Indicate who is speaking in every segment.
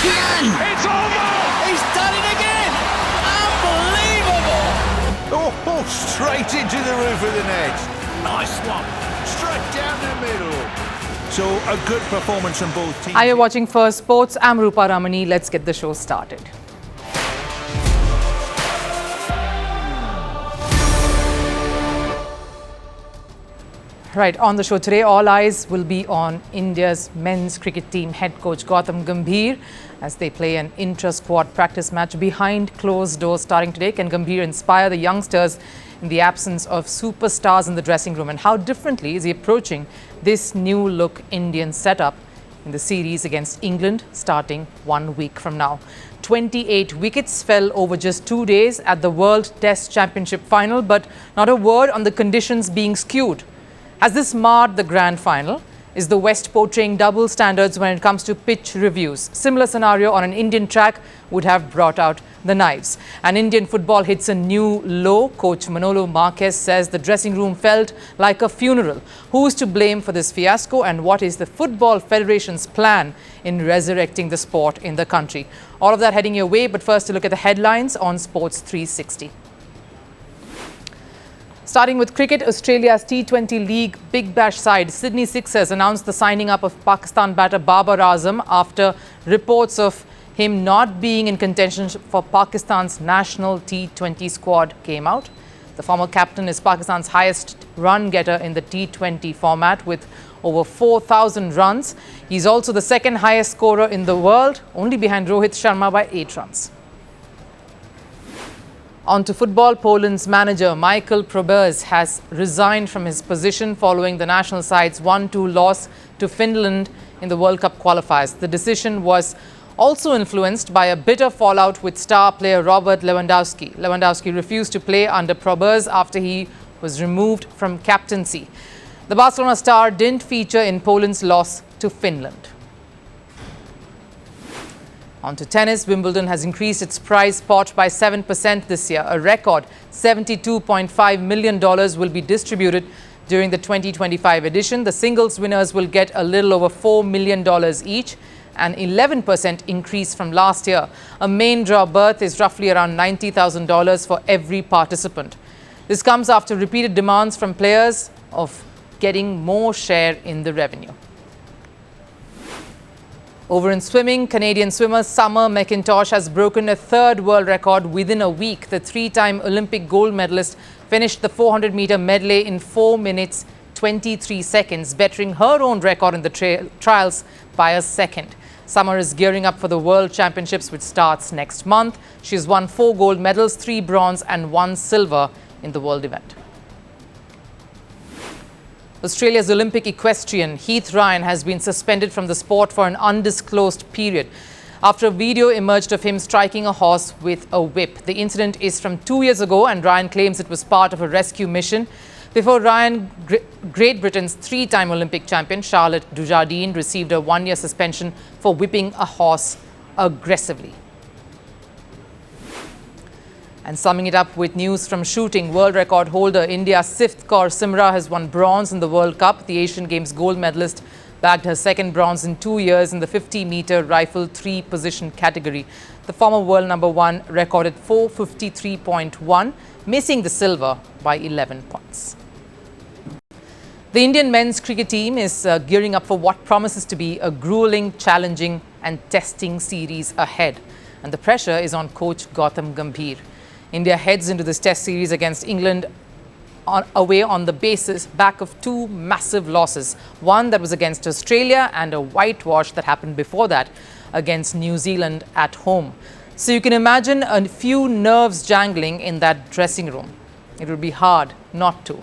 Speaker 1: can!
Speaker 2: It's over!
Speaker 1: He's done it again! Unbelievable!
Speaker 3: Oh, straight into the roof of the net.
Speaker 1: Nice one.
Speaker 3: Straight down the middle. So a good performance from both teams.
Speaker 4: Are you watching Firstpost? I'm Rupha Ramani. Let's get the show started. Right, on the show today, all eyes will be on India's men's cricket team head coach Gautam Gambhir as they play an intra-squad practice match behind closed doors starting today. Can Gambhir inspire the youngsters in the absence of superstars in the dressing room? And how differently is he approaching this new look Indian setup in the series against England starting 1 week from now? 28 wickets fell over just 2 days at the World Test Championship final, but not a word on the conditions being skewed. Has this marred the grand final? Is the West portraying double standards when it comes to pitch reviews? Similar scenario on an Indian track would have brought out the knives. And Indian football hits a new low. Coach Manolo Marquez says the dressing room felt like a funeral. Who is to blame for this fiasco, and what is the Football Federation's plan in resurrecting the sport in the country? All of that heading your way, but first a look at the headlines on Sports 360. Starting with cricket, Australia's T20 League Big Bash side Sydney Sixers announced the signing up of Pakistan batter Babar Azam after reports of him not being in contention for Pakistan's national T20 squad came out. The former captain is Pakistan's highest run getter in the T20 format with over 4,000 runs. He's also the second highest scorer in the world, only behind Rohit Sharma by 8 runs. On to football, Poland's manager Michael Probierz has resigned from his position following the national side's 1-2 loss to Finland in the World Cup qualifiers. The decision was also influenced by a bitter fallout with star player Robert Lewandowski. Lewandowski refused to play under Probierz after he was removed from captaincy. The Barcelona star didn't feature in Poland's loss to Finland. On to tennis, Wimbledon has increased its prize pot by 7% this year. A record $72.5 million will be distributed during the 2025 edition. The singles winners will get a little over $4 million each, an 11% increase from last year. A main draw berth is roughly around $90,000 for every participant. This comes after repeated demands from players of getting more share in the revenue. Over in swimming, Canadian swimmer Summer McIntosh has broken a third world record within a week. The three-time Olympic gold medalist finished the 400-meter medley in 4 minutes 23 seconds, bettering her own record in the trials by a second. Summer is gearing up for the World Championships, which starts next month. She has won 4 gold medals, 3 bronze and 1 silver in the world event. Australia's Olympic equestrian Heath Ryan has been suspended from the sport for an undisclosed period after a video emerged of him striking a horse with a whip. The incident is from 2 years ago and Ryan claims it was part of a rescue mission. Before Ryan, Great Britain's 3-time Olympic champion Charlotte Dujardin received a 1-year suspension for whipping a horse aggressively. And summing it up with news from shooting, world record holder India's Sifth Kaur Simra has won bronze in the World Cup. The Asian Games gold medalist bagged her second bronze in 2 years in the 50-meter rifle 3-position category. The former world number 1 recorded 453.1, missing the silver by 11 points. The Indian men's cricket team is gearing up for what promises to be a gruelling, challenging and testing series ahead. And the pressure is on coach Gautam Gambhir. India heads into this test series against England away on the back of 2 massive losses. One that was against Australia and a whitewash that happened before that against New Zealand at home. So you can imagine a few nerves jangling in that dressing room. It would be hard not to.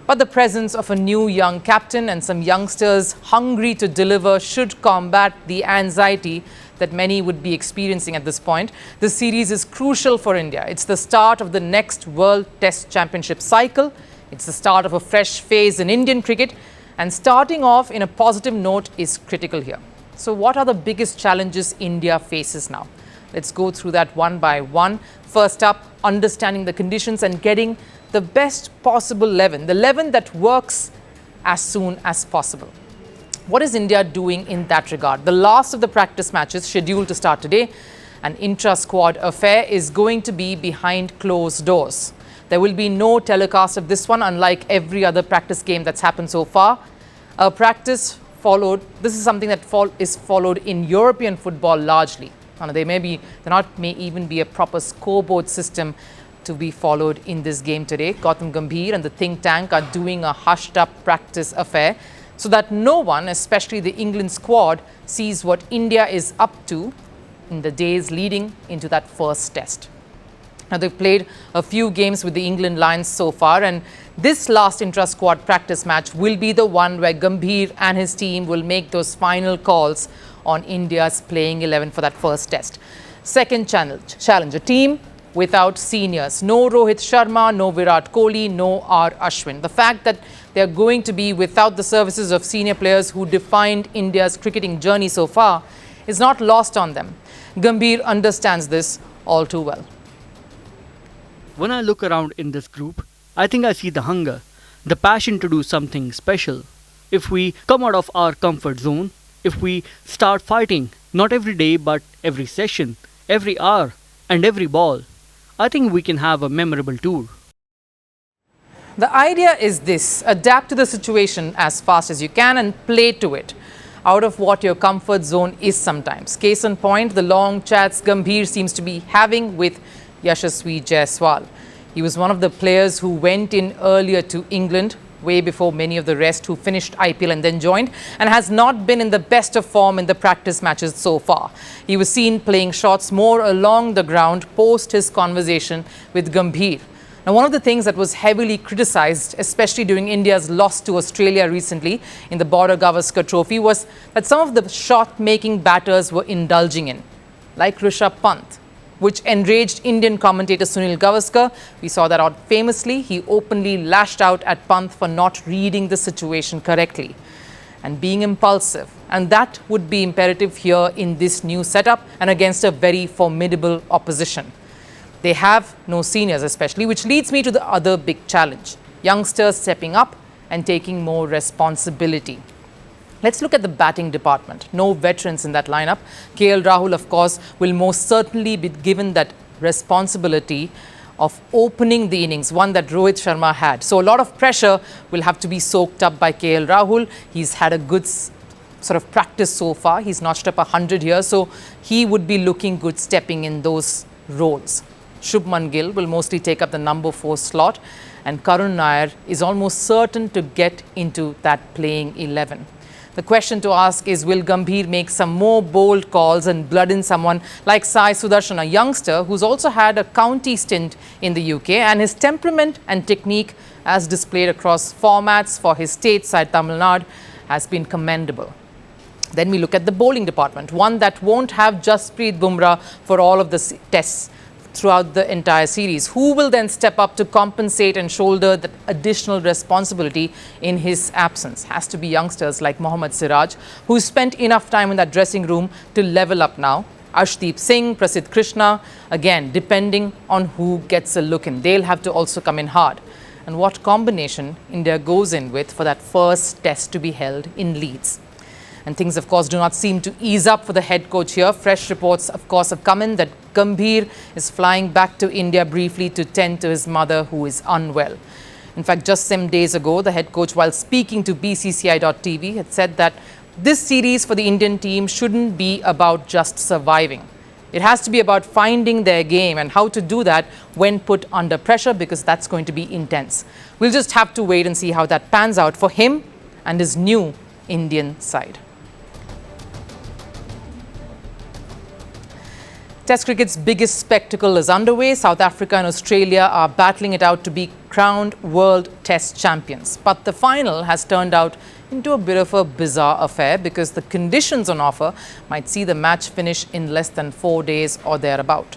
Speaker 4: But the presence of a new young captain and some youngsters hungry to deliver should combat the anxiety that many would be experiencing at this point. This series is crucial for India. It's the start of the next World Test Championship cycle. It's the start of a fresh phase in Indian cricket. And starting off in a positive note is critical here. So what are the biggest challenges India faces now? Let's go through that one by one. First up, understanding the conditions and getting the best possible 11, the 11 that works as soon as possible. What is India doing in that regard? The last of the practice matches scheduled to start today, an intra-squad affair, is going to be behind closed doors. There will be no telecast of this one, unlike every other practice game that's happened so far. A practice followed. This is something that is followed in European football largely. There may even be a proper scoreboard system to be followed in this game today. Gautam Gambhir and the think tank are doing a hushed-up practice affair so that no one, especially the England squad, sees what India is up to in the days leading into that first test. Now, they've played a few games with the England Lions so far, and this last intra-squad practice match will be the one where Gambhir and his team will make those final calls on India's playing 11 for that first test. Second challenge, a team without seniors. No Rohit Sharma, no Virat Kohli, no R. Ashwin. The fact that they are going to be without the services of senior players who defined India's cricketing journey so far is not lost on them. Gambhir understands this all too well.
Speaker 2: When I look around in this group, I think I see the hunger, the passion to do something special. If we come out of our comfort zone, if we start fighting, not every day but every session, every hour and every ball, I think we can have a memorable tour.
Speaker 4: The idea is this: adapt to the situation as fast as you can and play to it, out of what your comfort zone is sometimes. Case in point, the long chats Gambhir seems to be having with Yashasvi Jaiswal. He was one of the players who went in earlier to England, way before many of the rest who finished IPL and then joined, and has not been in the best of form in the practice matches so far. He was seen playing shots more along the ground post his conversation with Gambhir. Now, one of the things that was heavily criticised, especially during India's loss to Australia recently in the Border Gavaskar Trophy, was that some of the shot-making batters were indulging in, like Rishabh Pant, which enraged Indian commentator Sunil Gavaskar. We saw that out famously. He openly lashed out at Pant for not reading the situation correctly and being impulsive. And that would be imperative here in this new setup and against a very formidable opposition. They have no seniors especially, which leads me to the other big challenge: youngsters stepping up and taking more responsibility. Let's look at the batting department. No veterans in that lineup. KL Rahul, of course, will most certainly be given that responsibility of opening the innings, one that Rohit Sharma had. So a lot of pressure will have to be soaked up by KL Rahul. He's had a good sort of practice so far. He's notched up 100 here, so he would be looking good stepping in those roles. Shubman Gill will mostly take up the number 4 slot, and Karun Nair is almost certain to get into that playing 11. The question to ask is, will Gambhir make some more bold calls and blood in someone like Sai Sudarshan, a youngster who's also had a county stint in the UK, and his temperament and technique as displayed across formats for his state side Tamil Nadu has been commendable. Then we look at the bowling department, one that won't have Jasprit Bumrah for all of the tests throughout the entire series. Who will then step up to compensate and shoulder that additional responsibility in his absence? Has to be youngsters like Mohammad Siraj, who spent enough time in that dressing room to level up now. Arshdeep Singh, Prasidh Krishna, again, depending on who gets a look in. They'll have to also come in hard. And what combination India goes in with for that first test to be held in Leeds. And things, of course, do not seem to ease up for the head coach here. Fresh reports, of course, have come in that Gambhir is flying back to India briefly to tend to his mother, who is unwell. In fact, just some days ago, the head coach, while speaking to BCCI.TV, had said that this series for the Indian team shouldn't be about just surviving. It has to be about finding their game and how to do that when put under pressure, because that's going to be intense. We'll just have to wait and see how that pans out for him and his new Indian side. Test cricket's biggest spectacle is underway. South Africa and Australia are battling it out to be crowned world test champions. But the final has turned out into a bit of a bizarre affair, because the conditions on offer might see the match finish in less than 4 days or thereabout.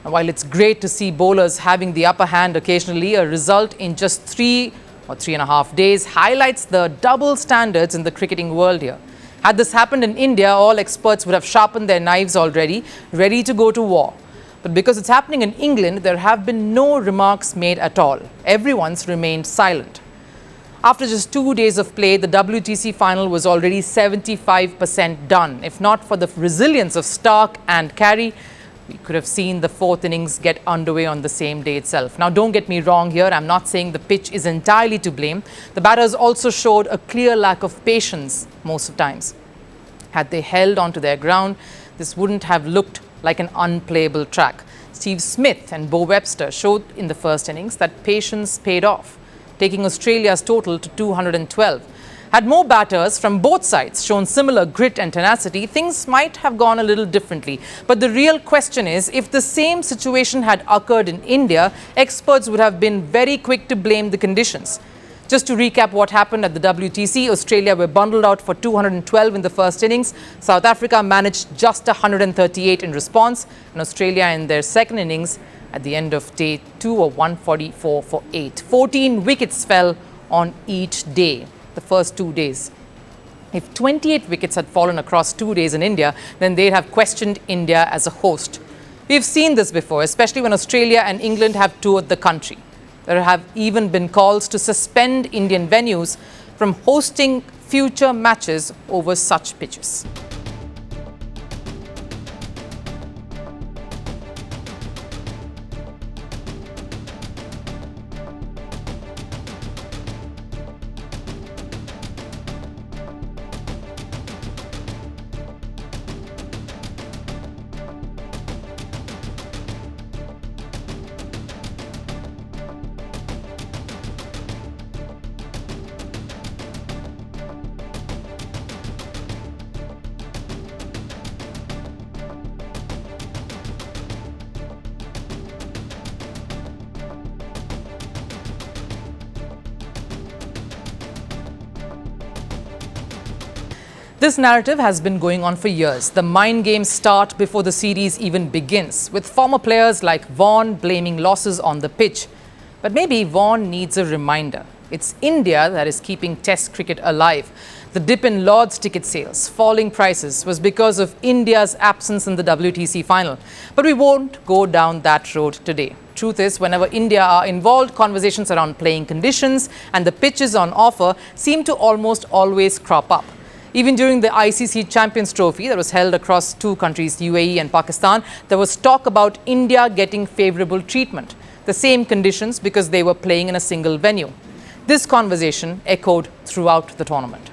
Speaker 4: Now, while it's great to see bowlers having the upper hand occasionally, a result in just 3 or 3.5 days highlights the double standards in the cricketing world here. Had this happened in India, all experts would have sharpened their knives already, ready to go to war. But because it's happening in England, there have been no remarks made at all. Everyone's remained silent. After just 2 days of play, the WTC final was already 75% done. If not for the resilience of Stark and Carey, we could have seen the fourth innings get underway on the same day itself. Now, don't get me wrong here. I'm not saying the pitch is entirely to blame. The batters also showed a clear lack of patience most of the times. Had they held onto their ground, this wouldn't have looked like an unplayable track. Steve Smith and Bo Webster showed in the first innings that patience paid off, taking Australia's total to 212. Had more batters from both sides shown similar grit and tenacity, things might have gone a little differently. But the real question is, if the same situation had occurred in India, experts would have been very quick to blame the conditions. Just to recap what happened at the WTC, Australia were bundled out for 212 in the first innings. South Africa managed just 138 in response, and Australia in their second innings at the end of day 2 were 144 for 8. 14 wickets fell on each day, the first 2 days. If 28 wickets had fallen across 2 days in India, then they'd have questioned India as a host. We've seen this before, especially when Australia and England have toured the country. There have even been calls to suspend Indian venues from hosting future matches over such pitches. This narrative has been going on for years. The mind games start before the series even begins, with former players like Vaughan blaming losses on the pitch. But maybe Vaughan needs a reminder. It's India that is keeping Test cricket alive. The dip in Lord's ticket sales, falling prices, was because of India's absence in the WTC final. But we won't go down that road today. Truth is, whenever India are involved, conversations around playing conditions and the pitches on offer seem to almost always crop up. Even during the ICC Champions Trophy that was held across two countries, UAE and Pakistan, there was talk about India getting favourable treatment, the same conditions because they were playing in a single venue. This conversation echoed throughout the tournament.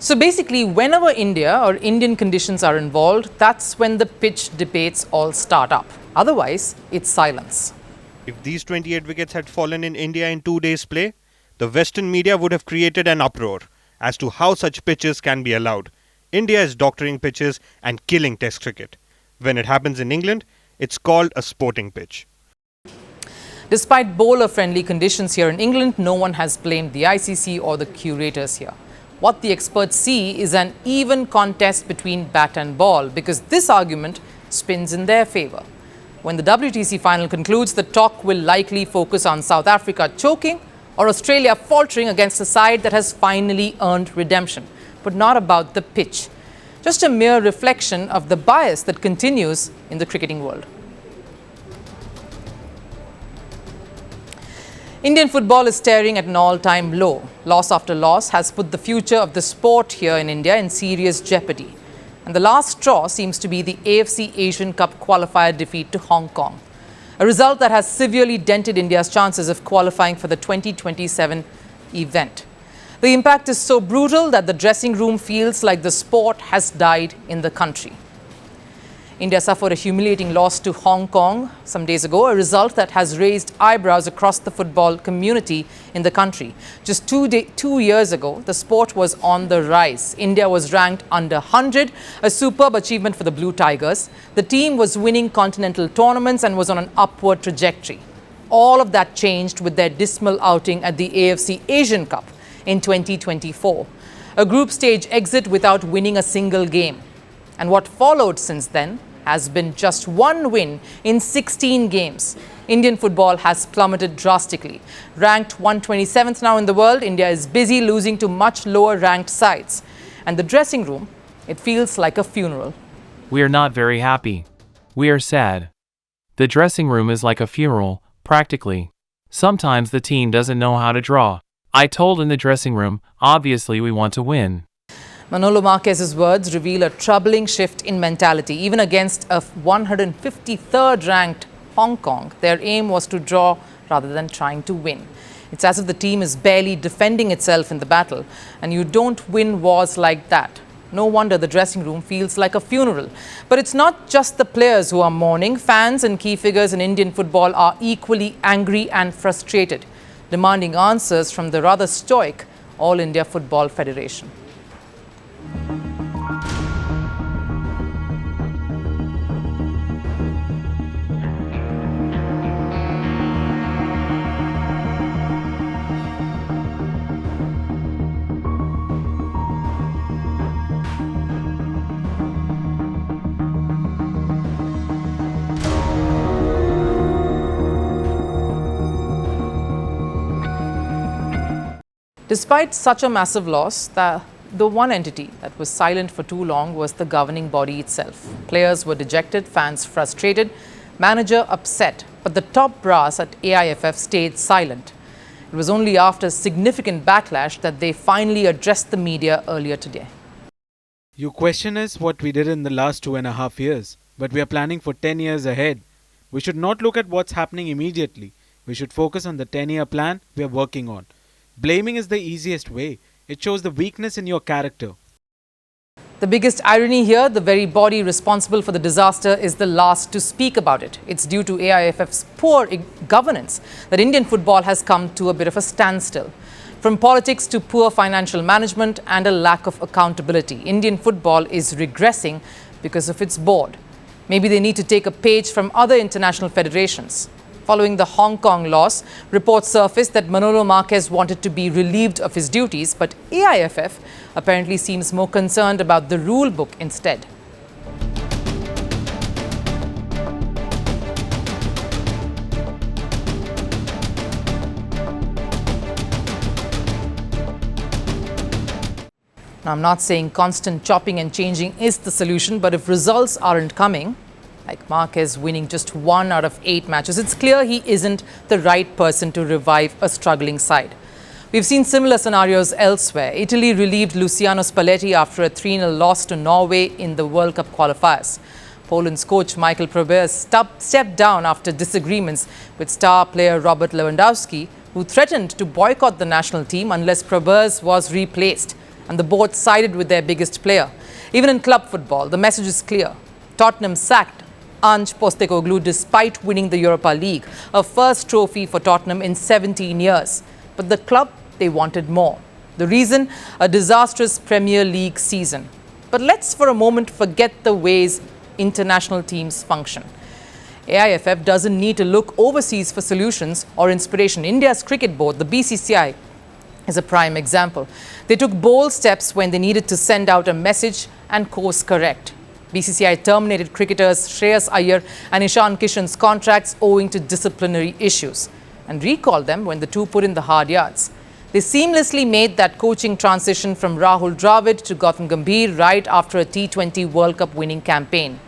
Speaker 4: So basically, whenever India or Indian conditions are involved, that's when the pitch debates all start up. Otherwise, it's silence.
Speaker 5: If these 28 wickets had fallen in India in 2 days' play, the Western media would have created an uproar as to how such pitches can be allowed. India is doctoring pitches and killing Test cricket. When it happens in England, it's called a sporting pitch.
Speaker 4: Despite bowler-friendly conditions here in England, no one has blamed the ICC or the curators here. What the experts see is an even contest between bat and ball, because this argument spins in their favour. When the WTC final concludes, the talk will likely focus on South Africa choking or Australia faltering against a side that has finally earned redemption, but not about the pitch. Just a mere reflection of the bias that continues in the cricketing world. Indian football is staring at an all-time low. Loss after loss has put the future of the sport here in India in serious jeopardy. And the last straw seems to be the AFC Asian Cup qualifier defeat to Hong Kong, a result that has severely dented India's chances of qualifying for the 2027 event. The impact is so brutal that the dressing room feels like the sport has died in the country. India suffered a humiliating loss to Hong Kong some days ago, a result that has raised eyebrows across the football community in the country. Just 2 years ago, the sport was on the rise. India was ranked under 100, a superb achievement for the Blue Tigers. The team was winning continental tournaments and was on an upward trajectory. All of that changed with their dismal outing at the AFC Asian Cup in 2024. A group stage exit without winning a single game. And what followed since then has been just one win in 16 games. Indian football has plummeted drastically. Ranked 127th now in the world, India is busy losing to much lower ranked sides. And the dressing room, it feels like a funeral.
Speaker 6: We are not very happy. We are sad. The dressing room is like a funeral, practically. Sometimes the team doesn't know how to draw. I told in the dressing room, obviously we want to win.
Speaker 4: Manolo Marquez's words reveal a troubling shift in mentality. Even against a 153rd ranked Hong Kong, their aim was to draw rather than trying to win. It's as if the team is barely defending itself in the battle, and you don't win wars like that. No wonder the dressing room feels like a funeral. But it's not just the players who are mourning. Fans and key figures in Indian football are equally angry and frustrated, demanding answers from the rather stoic All India Football Federation. Despite such a massive loss, the one entity that was silent for too long was the governing body itself. Players were dejected, fans frustrated, manager upset, but the top brass at AIFF stayed silent. It was only after significant backlash that they finally addressed the media earlier today.
Speaker 7: Your question is what we did in the last 2.5 years, but we are planning for 10 years ahead. We should not look at what's happening immediately. We should focus on the 10-year plan we are working on. Blaming is the easiest way. It shows the weakness in your character.
Speaker 4: The biggest irony here, the very body responsible for the disaster is the last to speak about it. It's due to AIFF's poor governance that Indian football has come to a bit of a standstill. From politics to poor financial management and a lack of accountability, Indian football is regressing because of its board. Maybe they need to take a page from other international federations. Following the Hong Kong loss, reports surfaced that Manolo Marquez wanted to be relieved of his duties, but AIFF apparently seems more concerned about the rule book instead. Now, I'm not saying constant chopping and changing is the solution, but if results aren't coming, like Marquez winning just 1 out of 8 matches, it's clear he isn't the right person to revive a struggling side. We've seen similar scenarios elsewhere. Italy relieved Luciano Spalletti after a 3-0 loss to Norway in the World Cup qualifiers. Poland's coach Michael Probierz stepped down after disagreements with star player Robert Lewandowski, who threatened to boycott the national team unless Probierz was replaced, and the board sided with their biggest player. Even in club football, the message is clear. Tottenham sacked Ange Postecoglou despite winning the Europa League, a first trophy for Tottenham in 17 years. But the club, they wanted more. The reason? A disastrous Premier League season. But let's for a moment forget the ways international teams function. AIFF doesn't need to look overseas for solutions or inspiration. India's cricket board, the BCCI, is a prime example. They took bold steps when they needed to send out a message and course correct. BCCI terminated cricketers Shreyas Iyer and Ishan Kishan's contracts owing to disciplinary issues and recalled them when the two put in the hard yards. They seamlessly made that coaching transition from Rahul Dravid to Gautam Gambhir right after a T20 World Cup winning campaign.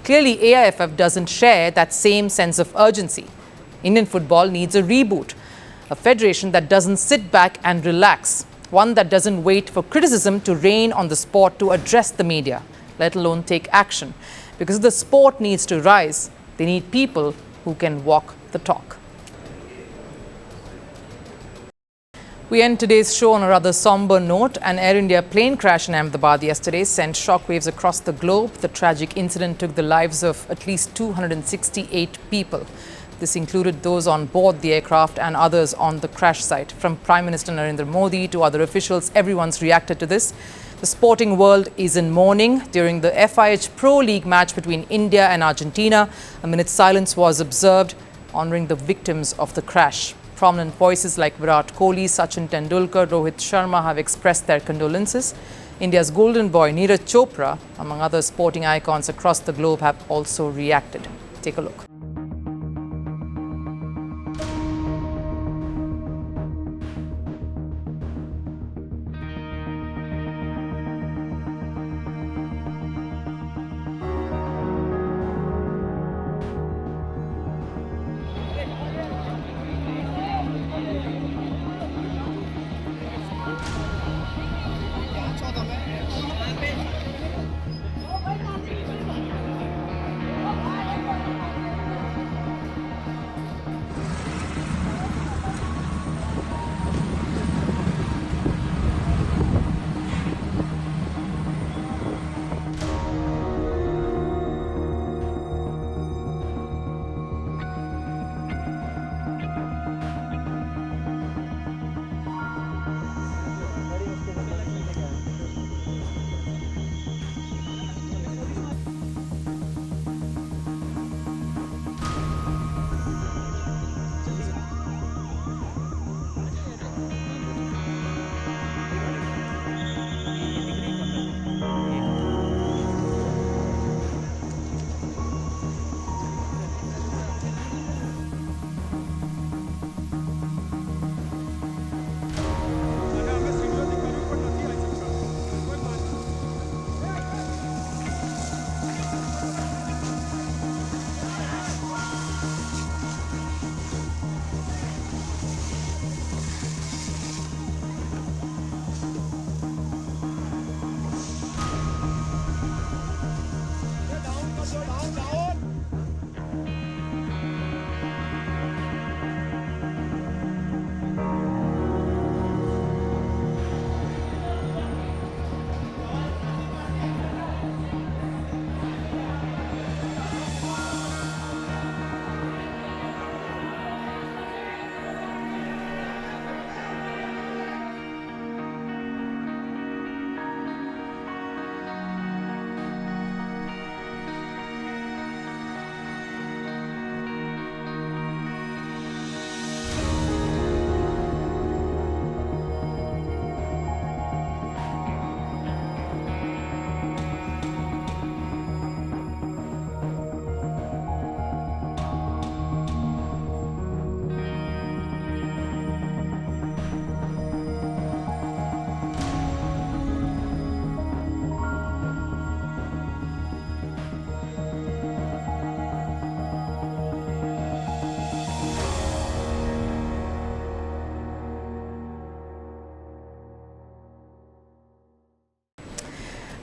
Speaker 4: Clearly, AIFF doesn't share that same sense of urgency. Indian football needs a reboot, a federation that doesn't sit back and relax, one that doesn't wait for criticism to rain on the sport to address the media, let alone take action. Because if the sport needs to rise, they need people who can walk the talk. We end today's show on a rather somber note. An Air India plane crash in Ahmedabad yesterday sent shockwaves across the globe. The tragic incident took the lives of at least 268 people. This included those on board the aircraft and others on the crash site. From Prime Minister Narendra Modi to other officials, everyone's reacted to this. The sporting world is in mourning. During the FIH Pro League match between India and Argentina, a minute's silence was observed, honouring the victims of the crash. Prominent voices like Virat Kohli, Sachin, Tendulkar, Rohit Sharma have expressed their condolences. India's golden boy Neeraj Chopra, among other sporting icons across the globe, have also reacted. Take a look.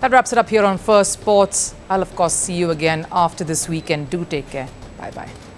Speaker 4: That wraps it up here on First Sports. I'll of course see you again after this weekend. Do take care. Bye-bye.